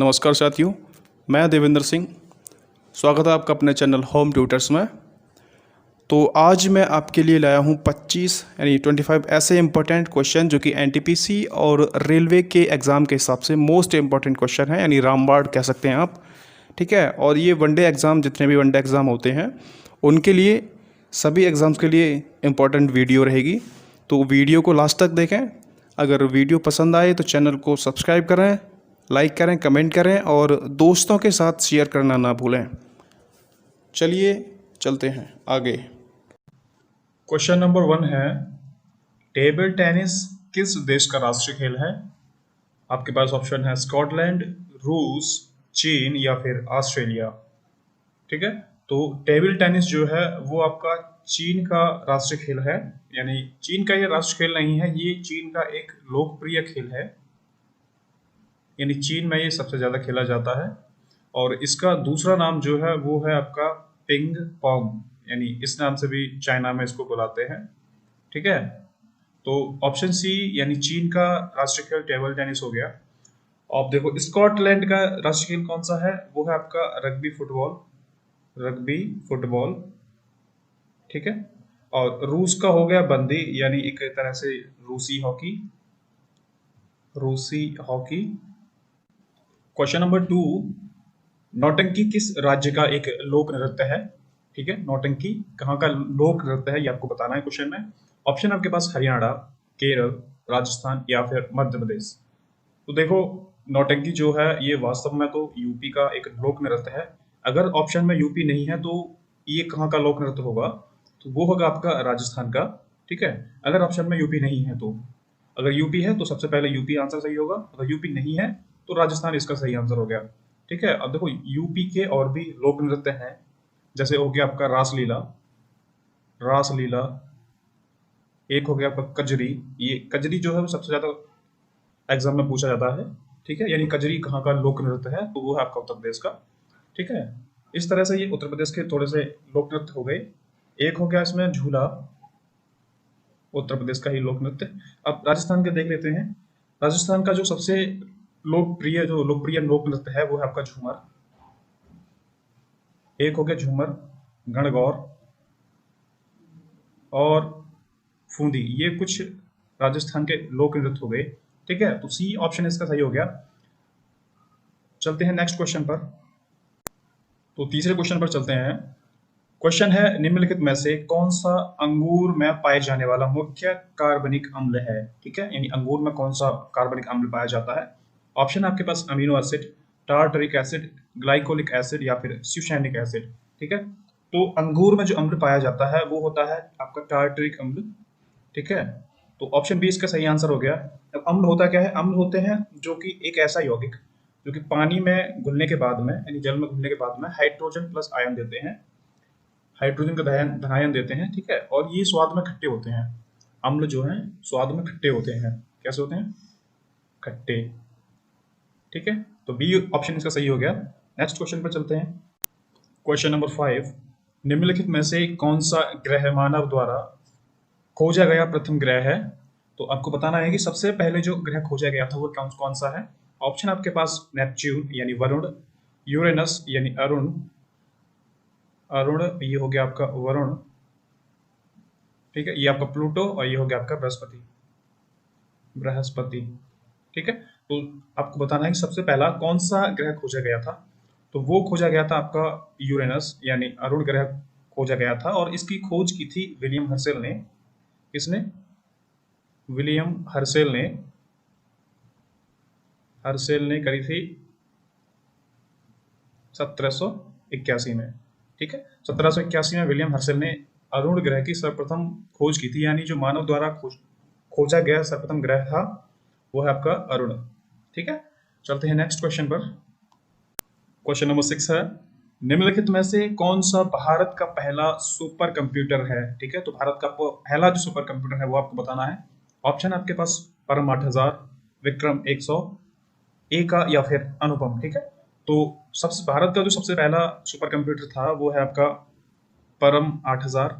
नमस्कार साथियों, मैं देवेंद्र सिंह। स्वागत है आपका अपने चैनल होम ट्यूटर्स में। तो आज मैं आपके लिए लाया हूँ 25 यानी 25 ऐसे इम्पोर्टेंट क्वेश्चन जो कि एनटीपीसी और रेलवे के एग्ज़ाम के हिसाब से मोस्ट इम्पॉर्टेंट क्वेश्चन है, यानी रामबाण कह सकते हैं आप। ठीक है, और ये वनडे एग्ज़ाम, जितने भी वनडे एग्ज़ाम होते हैं उनके लिए, सभी एग्ज़ाम्स के लिए इम्पोर्टेंट वीडियो रहेगी। तो वीडियो को लास्ट तक देखें। अगर वीडियो पसंद आए तो चैनल को सब्सक्राइब करें, लाइक करें, कमेंट करें और दोस्तों के साथ शेयर करना ना भूलें। चलिए चलते हैं आगे। क्वेश्चन नंबर 1 है, टेबल टेनिस किस देश का राष्ट्रीय खेल है? आपके पास ऑप्शन है स्कॉटलैंड, रूस, चीन या फिर ऑस्ट्रेलिया। ठीक है, तो टेबल टेनिस जो है वो आपका चीन का राष्ट्रीय खेल है। यानी चीन का ये राष्ट्रीय खेल नहीं है, ये चीन का एक लोकप्रिय खेल है। यानी चीन में ये सबसे ज़्यादा खेला जाता है। और इसका दूसरा नाम जो है वो है आपका पिंग पोंग, यानी इस नाम से भी चाइना में इसको बुलाते हैं। ठीक है, तो ऑप्शन सी यानी चीन का राष्ट्रीय खेल टेबल टेनिस हो गया। अब देखो स्कॉटलैंड का राष्ट्रीय खेल कौन सा है, वो है आपका रग्बी फुटबॉल। रग्बी फुटबॉल, ठीक है। और रूस का हो गया बंदी, यानी एक तरह से रूसी हॉकी। रूसी हॉकी। क्वेश्चन नंबर 2, नौटंकी किस राज्य का एक लोक नृत्य है? ठीक है, नौटंकी कहाँ का लोक नृत्य है ये आपको बताना है क्वेश्चन में। ऑप्शन आपके पास हरियाणा, केरल, राजस्थान या फिर मध्य प्रदेश। तो देखो, नौटंकी जो है ये वास्तव में तो यूपी का एक लोक नृत्य है। अगर ऑप्शन में यूपी नहीं है तो ये कहाँ का लोक नृत्य होगा? तो वो होगा आपका राजस्थान का। ठीक है, अगर ऑप्शन में यूपी नहीं है तो, अगर यूपी है तो सबसे पहले यूपी आंसर सही होगा, अगर यूपी नहीं है तो राजस्थान इसका सही आंसर हो गया। ठीक है, अब देखो यूपी के और भी लोक नृत्य हैं, जैसे हो गया आपका रासलीला। रासलीला एक हो गया आपका कजरी। ये कजरी जो है वो सबसे ज्यादा एग्जाम में पूछा जाता है। ठीक है, यानी कजरी कहाँ का लोक नृत्य है, तो वो है आपका उत्तर प्रदेश का। ठीक है, इस तरह से ये उत्तर प्रदेश के थोड़े से लोक नृत्य हो गए। एक हो गया इसमें झूला, उत्तर प्रदेश का ही लोक नृत्य। अब राजस्थान के देख लेते हैं। राजस्थान का जो सबसे लोकप्रिय लोक नृत्य है वो है आपका झूमर। एक हो गया झूमर, गणगौर और फूंदी, ये कुछ राजस्थान के लोक नृत्य हो गए। ठीक है, तो सी ऑप्शन इसका सही हो गया। चलते हैं नेक्स्ट क्वेश्चन पर। तो तीसरे क्वेश्चन पर चलते हैं। क्वेश्चन है, निम्नलिखित में से कौन सा अंगूर में पाए जाने वाला मुख्य कार्बनिक अम्ल है? ठीक है, यानी अंगूर में कौन सा कार्बनिक अम्ल पाया जाता है? ऑप्शन आपके पास amino acid, tartaric acid, glycolic acid या फिर स्यूसैनिक एसिड। ठीक है, तो अंगूर में जो अम्ल पाया जाता है वो होता है आपका टार्टरिक अम्ल। ठीक है, तो ऑप्शन बी इसका सही आंसर हो गया। अब अम्ल होता क्या है? अम्ल होते हैं जो कि एक ऐसा यौगिक जो कि पानी में घुलने के बाद में, यानी जल में घुलने के बाद में हाइड्रोजन प्लस आयन देते हैं, हाइड्रोजन का धनायन देते हैं। ठीक है, और ये स्वाद में खट्टे होते हैं। अम्ल जो हैं स्वाद में खट्टे होते हैं। कैसे होते हैं? खट्टे। ठीक है, तो बी ऑप्शन इसका सही हो गया। नेक्स्ट क्वेश्चन पर चलते हैं। क्वेश्चन नंबर 5, निम्नलिखित में से कौन सा ग्रह मानव द्वारा खोजा गया प्रथम ग्रह है? तो आपको बताना है कि सबसे पहले जो ग्रह खोजा गया था वो कौन कौन सा है। ऑप्शन आपके पास नेपच्यून यानी वरुण, यूरेनस यानी अरुण, अरुण ये हो गया आपका वरुण। ठीक है, ये आपका प्लूटो और ये हो गया आपका बृहस्पति, बृहस्पति। ठीक है, तो आपको बताना है कि सबसे पहला कौन सा ग्रह खोजा गया था। तो वो खोजा गया था आपका यूरेनस यानी अरुण ग्रह खोजा गया था, और इसकी खोज की थी विलियम हर्सेल ने। किसने? विलियम हर्सेल ने, हर्सेल ने करी थी 1781 में। ठीक है, 1781 में विलियम हर्सेल ने अरुण ग्रह की सर्वप्रथम खोज की थी, यानी जो मानव द्वारा खोजा गया सर्वप्रथम ग्रह था वो है आपका अरुण। ठीक है, चलते हैं नेक्स्ट क्वेश्चन पर। क्वेश्चन नंबर 6 है, निम्नलिखित में से कौन सा भारत का पहला सुपर कंप्यूटर है? ठीक है, तो भारत का पहला जो सुपर कंप्यूटर है वो आपको बताना है। ऑप्शन आपके पास परम 8000, विक्रम 100, एका या फिर अनुपम। ठीक है, तो सबसे भारत का जो सबसे पहला सुपर कंप्यूटर था वो है आपका परम 8000।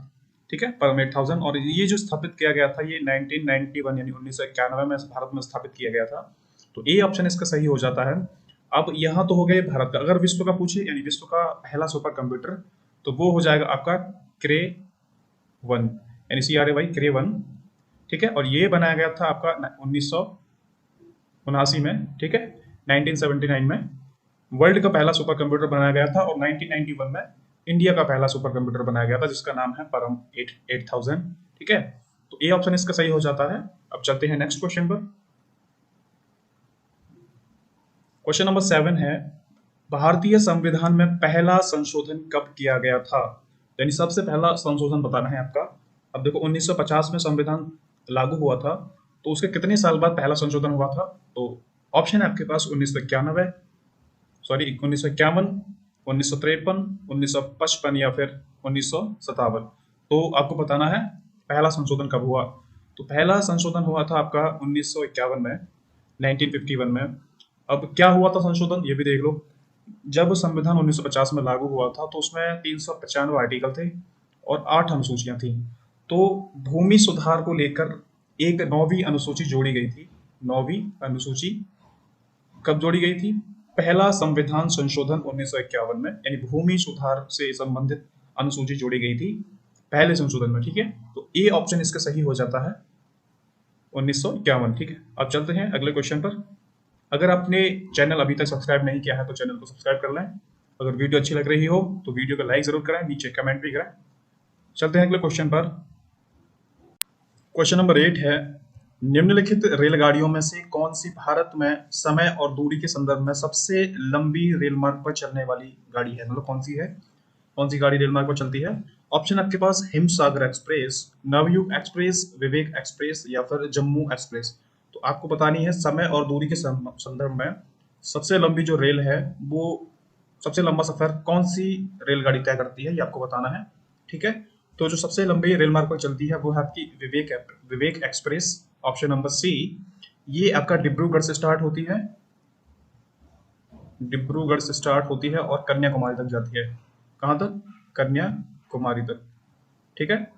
ठीक है, परम 8000, और ये जो स्थापित किया गया था ये 1991 यानी 1991 में भारत में स्थापित किया गया था। तो ए ऑप्शन इसका सही हो जाता है। अब यहाँ तो हो गए भारत का, अगर विश्व का पूछे यानी विश्व का पहला सुपर कंप्यूटर, तो वो हो जाएगा आपका क्रे 1, यानी CRAY क्रे 1, ठीक है। और ये बनाया गया था आपका 1979 में, ठीक है, 1979 में वर्ल्ड का पहला सुपर कंप्यूटर बनाया गया था, और 1991 में इंडिया का पहला सुपर कंप्यूटर बनाया गया था जिसका नाम है परम 8000, ठीक है। तो ए ऑप्शन इसका सही हो जाता है। अब चलते हैं नेक्स्ट क्वेश्चन पर। क्वेश्चन नंबर 7 है, भारतीय संविधान में पहला संशोधन कब किया गया था? यानी सबसे पहला संशोधन बताना है आपका। अब देखो 1950 में संविधान लागू हुआ था, तो उसके कितने साल बाद पहला संशोधन हुआ था? तो ऑप्शन है आपके पास 1991, सॉरी 1951, 1953, 1955 या फिर 1957। तो आपको बताना है पहला संशोधन कब हुआ। तो पहला संशोधन हुआ था आपका 1951 में, 1951 में। अब क्या हुआ था संशोधन, ये भी देख लो। जब संविधान 1950 में लागू हुआ था तो उसमें 395 आर्टिकल थे और 8 अनुसूचियां थी। तो भूमि सुधार को लेकर एक 9वीं अनुसूची जोड़ी गई थी। 9वीं अनुसूची कब जोड़ी गई थी? पहला संविधान संशोधन 1951 में, यानी भूमि सुधार से संबंधित अनुसूची जोड़ी गई थी पहले संशोधन में, ठीक है। तो ए ऑप्शन इसका सही हो जाता है 1951, ठीक है। अब चलते हैं अगले क्वेश्चन पर। अगर आपने चैनल अभी तक सब्सक्राइब नहीं किया है तो चैनल को सब्सक्राइब कर लें। अगर वीडियो अच्छी लग रही हो तो वीडियो को लाइक जरूर करें, नीचे कमेंट भी करें। चलते हैं अगले क्वेश्चन पर। क्वेश्चन नंबर 8 है, निम्नलिखित रेलगाड़ियों में से कौन सी भारत में समय और दूरी के संदर्भ में सबसे लंबी रेल मार्ग पर चलने वाली गाड़ी है? मतलब कौन सी है, कौन सी गाड़ी रेल मार्ग पर चलती है? ऑप्शन आपके पास हिमसागर एक्सप्रेस, नवयुग एक्सप्रेस, विवेक एक्सप्रेस या फिर जम्मू एक्सप्रेस। तो आपको बतानी है समय और दूरी के संदर्भ में सबसे लंबी जो रेल है, वो सबसे लंबा सफर कौन सी रेलगाड़ी तय करती है, ये आपको बताना है, ठीक है। तो जो सबसे लंबी रेल मार्ग पर चलती है वो है आपकी विवेक एक्सप्रेस, ऑप्शन नंबर सी। ये आपका डिब्रूगढ़ से स्टार्ट होती है, डिब्रूगढ़ से स्टार्ट होती है और कन्याकुमारी तक जाती है। कहाँ तक? कन्याकुमारी तक, ठीक है।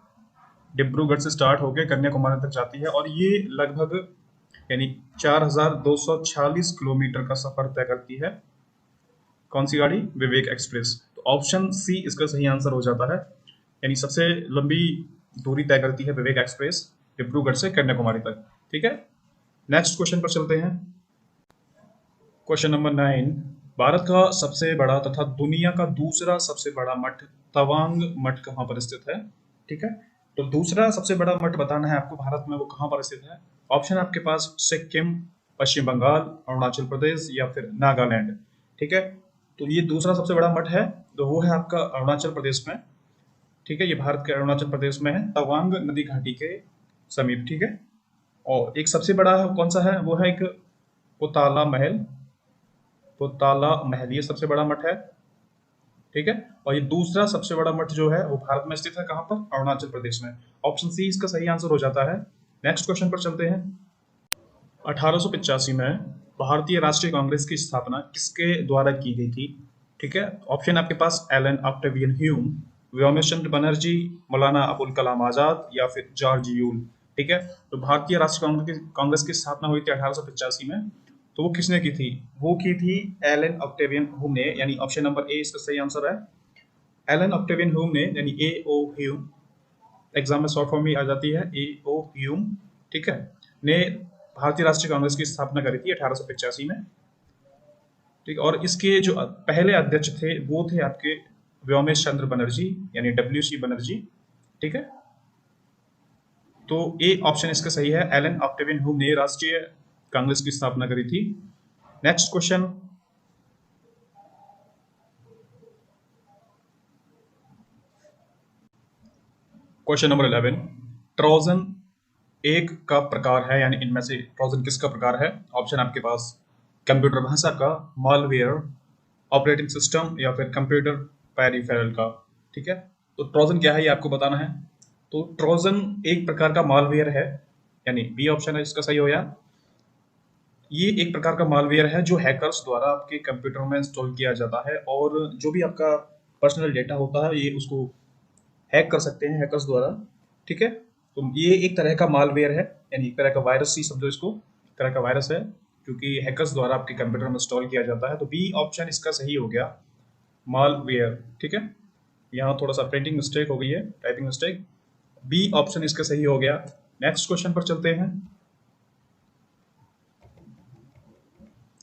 डिब्रूगढ़ से स्टार्ट होकर कन्याकुमारी तक जाती है और ये लगभग यानी 4246 किलोमीटर का सफर तय करती है। कौन सी गाड़ी? विवेक एक्सप्रेस। तो ऑप्शन सी इसका सही आंसर हो जाता है, यानी सबसे लंबी दूरी तय करती है विवेक एक्सप्रेस डिब्रूगढ़ से कन्याकुमारी तक, ठीक है। नेक्स्ट क्वेश्चन पर चलते हैं। क्वेश्चन नंबर 9, भारत का सबसे बड़ा तथा दुनिया का दूसरा सबसे बड़ा मठ तवांग मठ कहाँ पर स्थित है? ठीक है, तो दूसरा सबसे बड़ा मठ बताना है आपको भारत में, वो कहाँ पर स्थित है। ऑप्शन आपके पास सिक्किम, पश्चिम बंगाल, अरुणाचल प्रदेश या फिर नागालैंड, ठीक है। तो ये दूसरा सबसे बड़ा मठ है, तो वो है आपका अरुणाचल प्रदेश में, ठीक है। ये भारत के अरुणाचल प्रदेश में है, तवांग नदी घाटी के समीप, ठीक है। और एक सबसे बड़ा कौन सा है, वो है एक पोताला महल, पोताला महल ये सबसे बड़ा मठ है, ठीक है। और ये दूसरा सबसे बड़ा मठ जो है वो भारत में स्थित है, कहाँ पर? अरुणाचल प्रदेश में। ऑप्शन सी इसका सही आंसर हो जाता है। नेक्स्ट क्वेश्चन पर चलते हैं। 1885 में भारतीय राष्ट्रीय कांग्रेस की स्थापना किसके द्वारा की गई थी? ठीक है, ऑप्शन आपके पास एलन ऑक्टेवियन ह्यूम, व्योमेश चंद्र बनर्जी, मौलाना अबुल कलाम आजाद या फिर जॉर्ज यूल, ठीक है। तो भारतीय राष्ट्रीय कांग्रेस की स्थापना हुई थी 1885 में, तो वो किसने की थी? वो की थी एलन ऑक्टेवियन ह्यूम ने, यानी ऑप्शन नंबर ए इसका सही आंसर है। एलन ऑक्टेवियन ह्यूम ने, यानी ए ओ ह्यूम, एग्जाम में शॉर्ट फॉर्म में आ जाती है ए ओ ह्यूम, ठीक है, ने भारतीय राष्ट्रीय कांग्रेस की स्थापना करी थी 1885 में, ठीक। और इसके जो पहले अध्यक्ष थे वो थे आपके व्योमेश चंद्र बनर्जी, यानी WC बनर्जी, ठीक है। तो ए ऑप्शन इसका सही है, एलन ऑक्टेवियन ह्यूम ने राष्ट्रीय कांग्रेस की स्थापना करी थी। Next question, question number 11, Trojan एक का प्रकार है, यानी इनमें से ट्रोजन किसका प्रकार है? ऑप्शन आपके पास कंप्यूटर भाषा का, मालवेयर, ऑपरेटिंग सिस्टम या फिर कंप्यूटर पेरिफेरल का, ठीक है। तो ट्रोजन क्या है ये आपको बताना है। तो ट्रोजन एक प्रकार का मालवेयर है, यानी बी ऑप्शन है इसका सही हो। या ये एक प्रकार का मालवेयर है जो हैकर्स द्वारा आपके कंप्यूटर में इंस्टॉल किया जाता है, और जो भी आपका पर्सनल डेटा होता है ये उसको हैक कर सकते हैं हैकर्स द्वारा, ठीक है। तो ये एक तरह का मालवेयर है, यानी एक तरह का वायरस ही समझो इसको, एक तरह का वायरस है। क्योंकि हैकर्स द्वारा आपके कंप्यूटर में इंस्टॉल किया जाता है। तो बी ऑप्शन इसका सही हो गया, मालवेयर। ठीक है, यहाँ थोड़ा सा प्रिंटिंग मिस्टेक हो गई है, टाइपिंग मिस्टेक। बी ऑप्शन इसका सही हो गया। नेक्स्ट क्वेश्चन पर चलते हैं।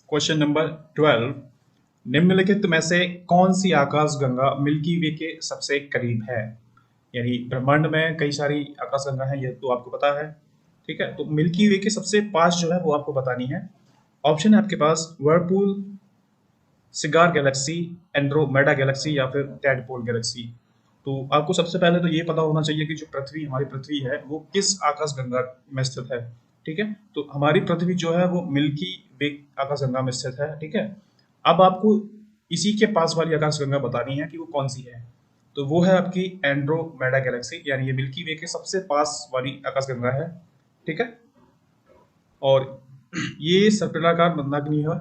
क्वेश्चन नंबर 12, निम्नलिखित में से कौन सी आकाशगंगा मिल्की वे के सबसे करीब है? यानी ब्रह्मांड में कई सारी आकाशगंगा हैं, ये तो आपको पता है। ठीक है, तो मिल्की वे के सबसे पास जो है वो आपको बतानी है। ऑप्शन है आपके पास whirlpool, cigar galaxy, Andromeda galaxy या फिर टैडपोल गैलेक्सी। तो आपको सबसे पहले तो ये पता होना चाहिए कि जो पृथ्वी, हमारी पृथ्वी है, वो किस आकाशगंगा में स्थित है। ठीक है, तो हमारी पृथ्वी जो है वो मिल्की वे आकाशगंगा में स्थित है। ठीक है, अब आपको इसी के पास वाली आकाशगंगा बतानी है कि वो कौन सी है। तो वो है आपकी एंड्रोमेडा गैलेक्सी, यानी ये मिल्की वे के सबसे पास वाली आकाशगंगा है। ठीक है, और ये सर्पिलाकार मंदाकिनी है।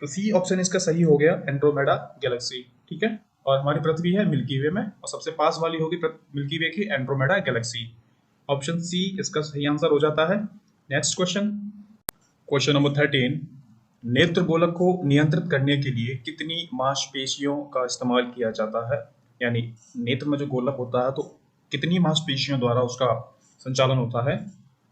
तो सी ऑप्शन इसका सही हो गया, एंड्रोमेडा गैलेक्सी। ठीक है, और हमारी पृथ्वी है मिल्की वे में, और सबसे पास वाली होगी मिल्की वे की एंड्रोमेडा गैलेक्सी। ऑप्शन सी इसका सही आंसर हो जाता है। नेक्स्ट क्वेश्चन, क्वेश्चन नंबर 13, नेत्र गोलक को नियंत्रित करने के लिए कितनी मांसपेशियों का इस्तेमाल किया जाता है? यानी नेत्र में जो गोलक होता है तो कितनी मांसपेशियों द्वारा उसका संचालन होता है?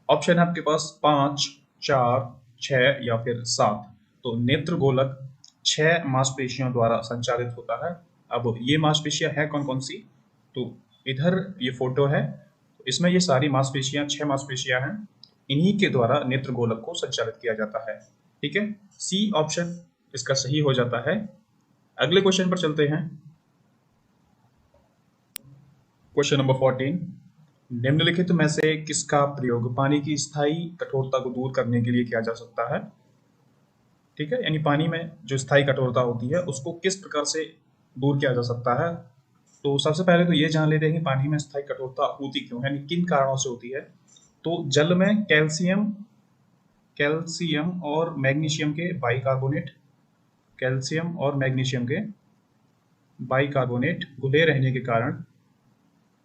ऑप्शन है आपके पास 5, 4, 6 या फिर 7। तो नेत्र गोलक 6 मांसपेशियों द्वारा संचालित होता है। अब ये मांसपेशियां हैं कौन कौन सी? तो इधर ये फोटो है, इसमें ये सारी मांसपेशियां, 6 मांसपेशियां हैं, इन्हीं के द्वारा नेत्र गोलक को संचालित किया जाता है। ठीक है, सी ऑप्शन इसका सही हो जाता है। अगले क्वेश्चन पर चलते हैं। क्वेश्चन नंबर 14, निम्नलिखित में से किसका प्रयोग पानी की स्थायी कठोरता को दूर करने के लिए किया जा सकता है? ठीक है, यानी पानी में जो स्थायी कठोरता होती है उसको किस प्रकार से दूर किया जा सकता है? तो सबसे पहले तो ये जान लेते हैं कि पानी में स्थायी कठोरता होती क्यों है, यानी किन कारणों से होती है। तो जल में कैल्शियम और मैग्नीशियम के बाइकार्बोनेट, कैल्शियम और मैग्नीशियम के बाइकार्बोनेट घुले रहने के कारण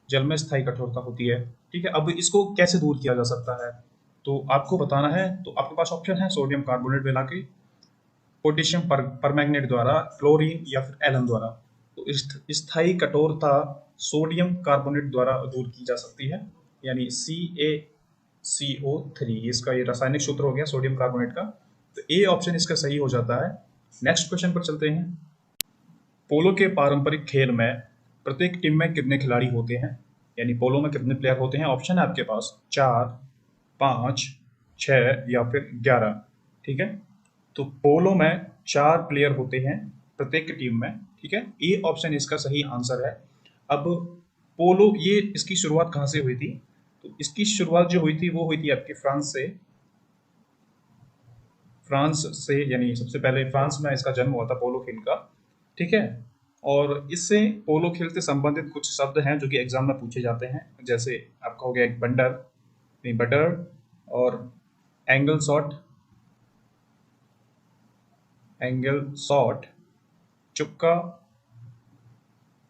जल में स्थायी कठोरता होती है। ठीक है, अब इसको कैसे दूर किया जा सकता है तो आपको बताना है। तो आपके पास ऑप्शन है सोडियम कार्बोनेट मिला के, पोटेशियम परमैंगनेट द्वारा, क्लोरीन या फिर एलन द्वारा। तो स्थायी कठोरता सोडियम कार्बोनेट द्वारा दूर की जा सकती है, यानी CaCO3, इसका ये रासायनिक सूत्र हो गया सोडियम कार्बोनेट का। तो ए ऑप्शन इसका सही हो जाता है। नेक्स्ट क्वेश्चन पर चलते हैं। पोलो के पारंपरिक खेल में प्रत्येक टीम में कितने खिलाड़ी होते हैं? यानी पोलो में कितने प्लेयर होते हैं? ऑप्शन है आपके पास 4, 5, 6 या फिर 11। ठीक है, तो पोलो में 4 प्लेयर होते हैं प्रत्येक टीम में। ठीक है, ए ऑप्शन इसका सही आंसर है। अब पोलो, ये इसकी शुरुआत कहाँ से हुई थी? तो इसकी शुरुआत जो हुई थी वो हुई थी आपके फ्रांस से, यानी सबसे पहले फ्रांस में इसका जन्म हुआ था पोलो खेल का। ठीक है, और इससे पोलो खेल से संबंधित कुछ शब्द हैं जो कि एग्जाम में पूछे जाते हैं, जैसे आपका हो गया एक बटर और एंगल शॉट, चुक्का।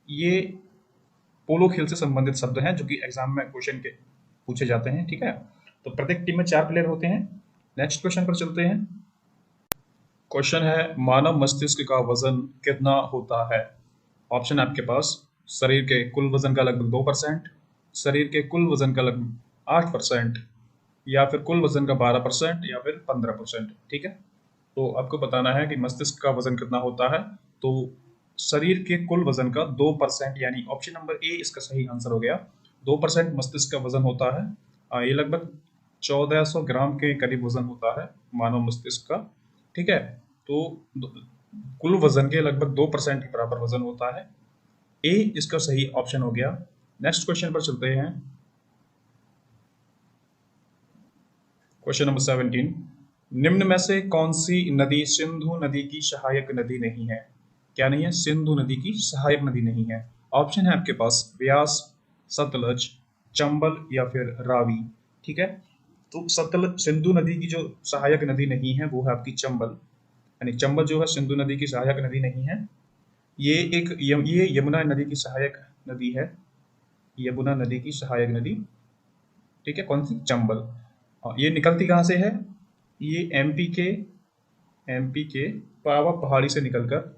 ये पोलो खेल से संबंधित शब्द हैं जो कि एग्जाम में क्वेश्चन के पूछे जाते हैं। ठीक है, तो प्रत्येक टीम में 4 प्लेयर होते हैं। नेक्स्ट क्वेश्चन पर चलते हैं। क्वेश्चन है, मानव मस्तिष्क का वजन कितना होता है? ऑप्शन आपके पास शरीर के कुल वजन का लगभग 2%, शरीर के कुल वजन का लगभग 8%, या फिर कुल वजन का 12% या फिर 15%। ठीक है, तो आपको बताना है कि मस्तिष्क का वजन कितना होता है। तो शरीर के कुल वजन का 2%, यानी ऑप्शन नंबर ए इसका सही आंसर हो गया। 2% मस्तिष्क का वजन होता है। ये लगभग 1400 ग्राम के करीब वजन होता है मानव मस्तिष्क का। ठीक है, तो कुल वजन के लगभग 2% के बराबर वजन होता है। ए इसका सही ऑप्शन हो गया। नेक्स्ट क्वेश्चन पर चलते हैं। क्वेश्चन नंबर 17, निम्न में से कौन सी नदी सिंधु नदी की सहायक नदी नहीं है? क्या नहीं है? सिंधु नदी की सहायक नदी नहीं है। ऑप्शन है आपके पास ब्यास, सतलज, चंबल या फिर रावी। ठीक है, तो सिंधु नदी की जो सहायक नदी नहीं है वो है आपकी चंबल, यानी चंबल जो है सिंधु नदी की सहायक नदी नहीं है। ये यमुना नदी की सहायक नदी है, यमुना नदी की सहायक नदी। ठीक है, कौन सी? चंबल। और ये निकलती कहाँ से है? ये एमपी के एमपी के पावा पहाड़ी से निकलकर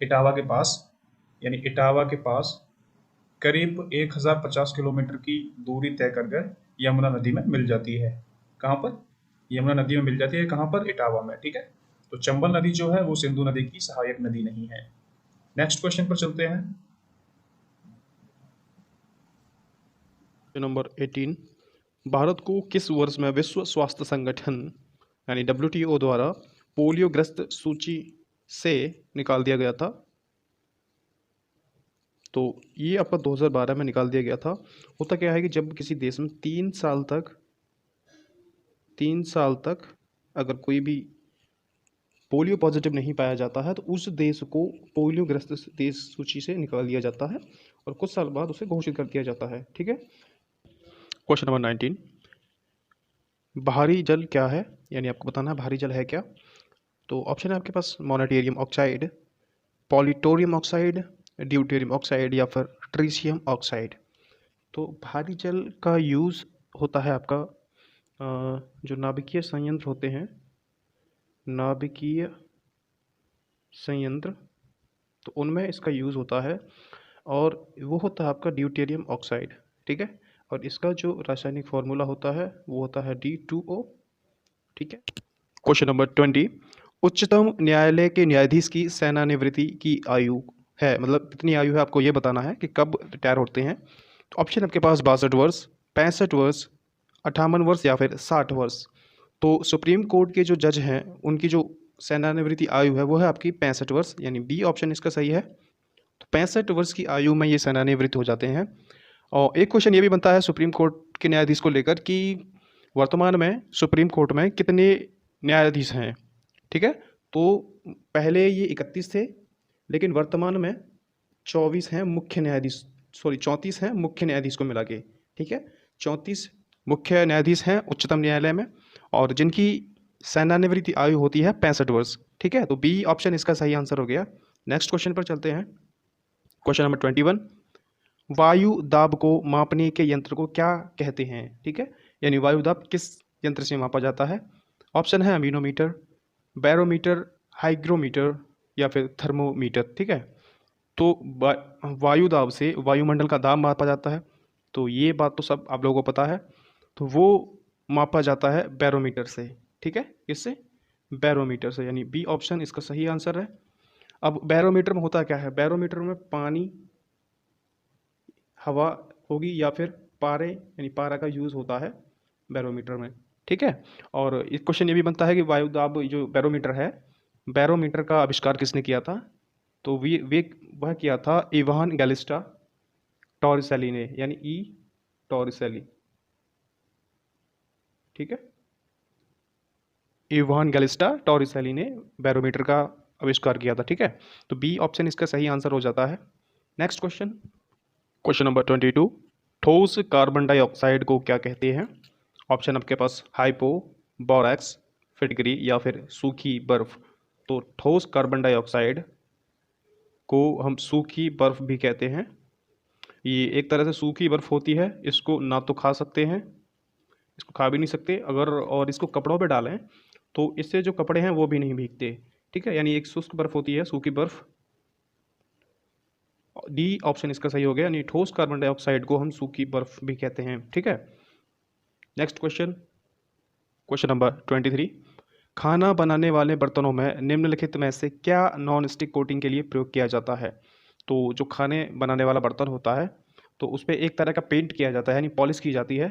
इटावा के पास, यानी इटावा के पास करीब 1050 किलोमीटर की दूरी तय कर कर यमुना नदी में मिल जाती है। कहाँ पर? यमुना नदी में मिल जाती है। कहाँ पर? इटावा में। ठीक है, तो चंबल नदी जो है वो सिंधु नदी की सहायक नदी नहीं है। नेक्स्ट क्वेश्चन पर चलते हैं। नंबर 18, भारत को किस वर्ष में विश्व स्वास्थ्य संगठन यानी WTO द्वारा पोलियोग्रस्त सूची से निकाल दिया गया था? तो ये आपका 2012 में निकाल दिया गया था। होता क्या है कि जब किसी देश में 3 साल तक अगर कोई भी पोलियो पॉजिटिव नहीं पाया जाता है तो उस देश को पोलियोग्रस्त देश सूची से निकाल दिया जाता है और कुछ साल बाद उसे घोषित कर दिया जाता है। ठीक है, क्वेश्चन नंबर 19, भारी जल क्या है, यानी आपको बताना है भारी जल है क्या। तो ऑप्शन है आपके पास मोनेटेरियम ऑक्साइड, पॉलिटोरियम ऑक्साइड, ड्यूटेरियम ऑक्साइड या फिर ट्रीशियम ऑक्साइड। तो भारी जल का यूज़ होता है आपका जो नाभिकीय संयंत्र होते हैं, नाभिकीय संयंत्र, तो उनमें इसका यूज़ होता है और वो होता है आपका ड्यूटेरियम ऑक्साइड। ठीक है, और इसका जो रासायनिक फॉर्मूला होता है वो होता है D2O। ठीक है, क्वेश्चन नंबर 20, उच्चतम न्यायालय के न्यायाधीश की सेवानिवृत्ति की आयु है, मतलब कितनी आयु है आपको ये बताना है कि कब रिटायर होते हैं। तो ऑप्शन आपके पास 62 वर्ष, 65 वर्ष, 58 वर्ष या फिर 60 वर्ष। तो सुप्रीम कोर्ट के जो जज हैं उनकी जो सेवानिवृत्ति आयु है वो है आपकी 65 वर्ष, यानी बी ऑप्शन इसका सही है। तो 65 वर्ष की आयु में ये सेवानिवृत्त हो जाते हैं। और एक क्वेश्चन ये भी बनता है सुप्रीम कोर्ट के न्यायाधीश को लेकर कि वर्तमान में सुप्रीम कोर्ट में कितने न्यायाधीश हैं। ठीक है, तो पहले ये 31 थे, लेकिन वर्तमान में 24 हैं मुख्य न्यायाधीश, 34 हैं मुख्य न्यायाधीश को मिला के। ठीक है, 34 मुख्य न्यायाधीश हैं उच्चतम न्यायालय में और जिनकी सेवानिवृत्ति आयु होती है 65 वर्ष। ठीक है, तो बी ऑप्शन इसका सही आंसर हो गया। नेक्स्ट क्वेश्चन पर चलते हैं। क्वेश्चन नंबर 21, वायु दाब को मापने के यंत्र को क्या कहते हैं। ठीक है, यानी वायु दाब किस यंत्र से मापा जाता है। ऑप्शन है अमीनोमीटर, बैरोमीटर, हाइग्रोमीटर या फिर थर्मोमीटर। ठीक है, तो वायु दाब से वायुमंडल का दाब मापा जाता है, तो ये बात तो सब आप लोगों को पता है। तो वो मापा जाता है बैरोमीटर से। ठीक है, इससे बैरोमीटर से, यानी बी ऑप्शन इसका सही आंसर है। अब बैरोमीटर में होता क्या है, बैरोमीटर में पानी, हवा होगी या फिर पारे यानी पारा का यूज़ होता है बैरोमीटर में। ठीक है, और एक क्वेश्चन ये भी बनता है कि वायु दाब जो बैरोमीटर है, बैरोमीटर का आविष्कार किसने किया था। तो वह किया था इवान गैलिस्टा टॉरिसेली ने, यानी ई टॉरिसेली। ठीक है, इवान गैलिस्टा टॉरिसेली ने बैरोमीटर का आविष्कार किया था। ठीक है, तो बी ऑप्शन इसका सही आंसर हो जाता है। नेक्स्ट क्वेश्चन, क्वेश्चन नंबर 22, ठोस कार्बन डाइऑक्साइड को क्या कहते हैं। ऑप्शन आपके पास हाइपो, बोरैक्स, फिटकरी या फिर सूखी बर्फ। तो ठोस कार्बन डाइऑक्साइड को हम सूखी बर्फ भी कहते हैं। ये एक तरह से सूखी बर्फ होती है, इसको ना तो खा सकते हैं, इसको खा भी नहीं सकते अगर, और इसको कपड़ों पे डालें तो इससे जो कपड़े हैं वो भी नहीं भीगते। ठीक है, यानी एक शुष्क बर्फ होती है, सूखी बर्फ। डी ऑप्शन इसका सही हो गया, यानी ठोस कार्बन डाइऑक्साइड को हम सूखी बर्फ भी कहते हैं। ठीक है, नेक्स्ट क्वेश्चन, क्वेश्चन नंबर 23, खाना बनाने वाले बर्तनों में निम्नलिखित में से क्या नॉन स्टिक कोटिंग के लिए प्रयोग किया जाता है। तो जो खाने बनाने वाला बर्तन होता है तो उस पर एक तरह का पेंट किया जाता है, यानी पॉलिश की जाती है।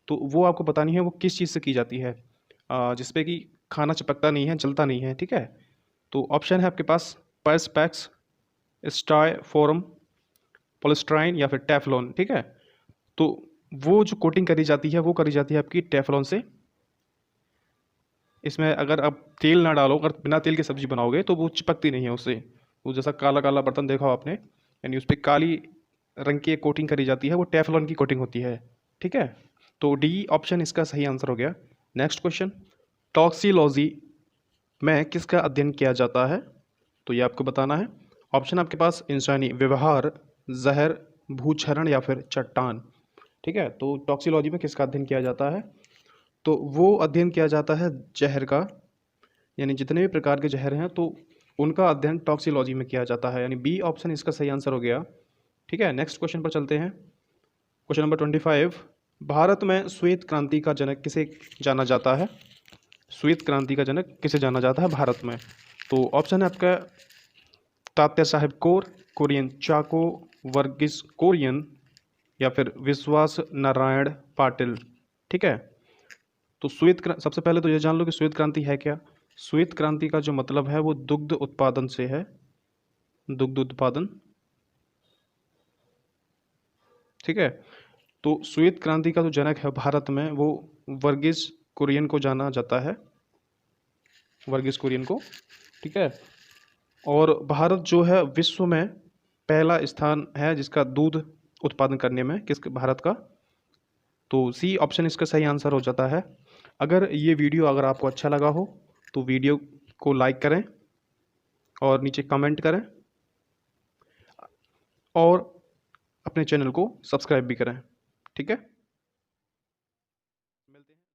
तो वो आपको बतानी है वो किस चीज़ से की जाती है जिसपे कि खाना चिपकता नहीं है, जलता नहीं है। ठीक है, तो ऑप्शन है आपके पास पर्सपेक्स, स्टाइफोरम, पॉलिस्ट्राइन या फिर टेफलॉन। ठीक है, तो वो जो कोटिंग करी जाती है वो करी जाती है आपकी टेफलॉन से। इसमें अगर आप तेल ना डालो, अगर बिना तेल की सब्जी बनाओगे तो वो चिपकती नहीं है उससे। वो जैसा काला काला बर्तन देखा हो आपने, यानी उस पर काली रंग की कोटिंग करी जाती है, वो टेफलॉन की कोटिंग होती है। ठीक है, तो डी ऑप्शन इसका सही आंसर हो गया। नेक्स्ट क्वेश्चन, टॉक्सिलॉजी में किसका अध्ययन किया जाता है। तो ये आपको बताना है। ऑप्शन आपके पास इंसानी व्यवहार, जहर, भूक्षरण या फिर चट्टान। ठीक है, तो टॉक्सिलॉजी में किसका अध्ययन किया जाता है। तो वो अध्ययन किया जाता है जहर का, यानी जितने भी प्रकार के जहर हैं तो उनका अध्ययन टॉक्सिलॉजी में किया जाता है, यानी बी ऑप्शन इसका सही आंसर हो गया। ठीक है, नेक्स्ट क्वेश्चन पर चलते हैं। क्वेश्चन नंबर 25, भारत में श्वेत क्रांति का जनक किसे जाना जाता है? श्वेत क्रांति का जनक किसे जाना जाता है भारत में? तो ऑप्शन है आपका तात्या साहेब कोर, कुरियन चाको, वर्गीस कुरियन या फिर विश्वास नारायण पाटिल। ठीक है, तो सबसे पहले तो ये जान लो कि श्वेत क्रांति है क्या। श्वेत क्रांति का जो मतलब है वो दुग्ध उत्पादन से है, दुग्ध उत्पादन। ठीक है, तो श्वेत क्रांति का जो जनक है भारत में वो वर्गीस कुरियन को जाना जाता है, वर्गीस कुरियन को। ठीक है, और भारत जो है विश्व में पहला स्थान है जिसका दूध उत्पादन करने में, किसके, भारत का। तो सी ऑप्शन इसका सही आंसर हो जाता है। अगर ये वीडियो अगर आपको अच्छा लगा हो तो वीडियो को लाइक करें और नीचे कमेंट करें और अपने चैनल को सब्सक्राइब भी करें। ठीक है।